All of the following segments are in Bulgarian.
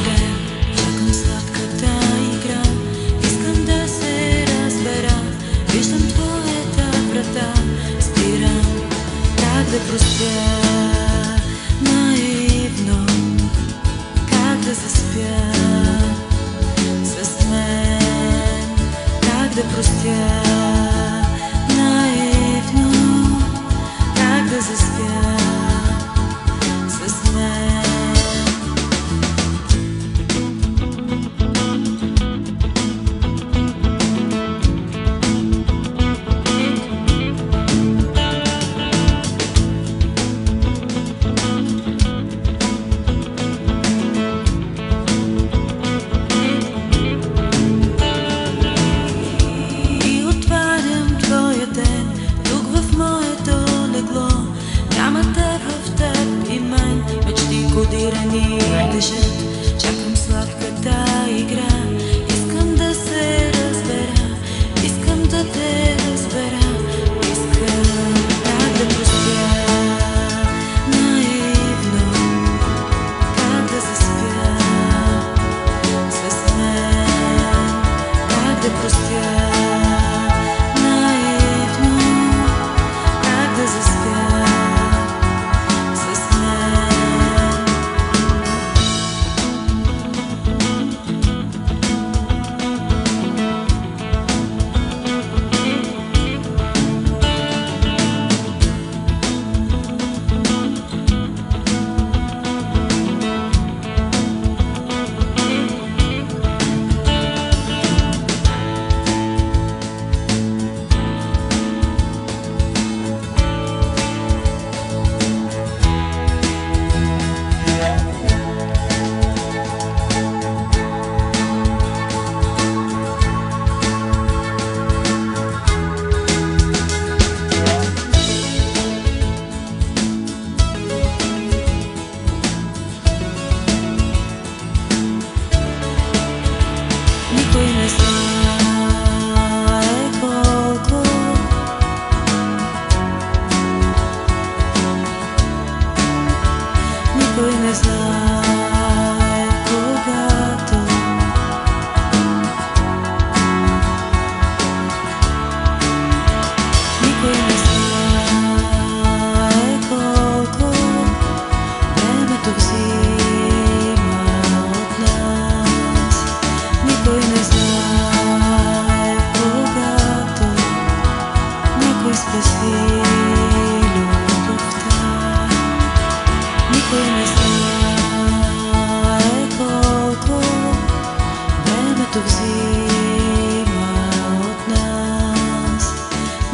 твоя ден, чакам сладката игра. Искам да се разбера, виждам твоята врата. Спирам как да простя наивно, как да заспя с мен, как да простя наивно, как да заспя с мен. Кодирани дъжат, чакам сладката игра. Искам да се разбера, искам да те разбера. Искам как да простя наивно, как да заспя с мен, как да простя наивно, как да заспя. Никой не знае колко никой не знае когато никой не знае колко времето взима от нас. Никой не знае когато някой спаси любовта. Никой не знае колко времето взима от нас.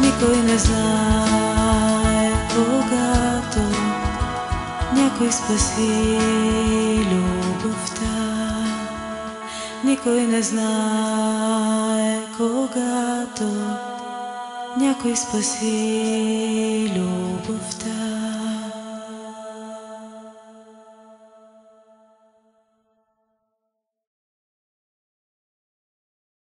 Никой не знае когато някой спаси любовта. Никой не знае когато някой спаси любовта.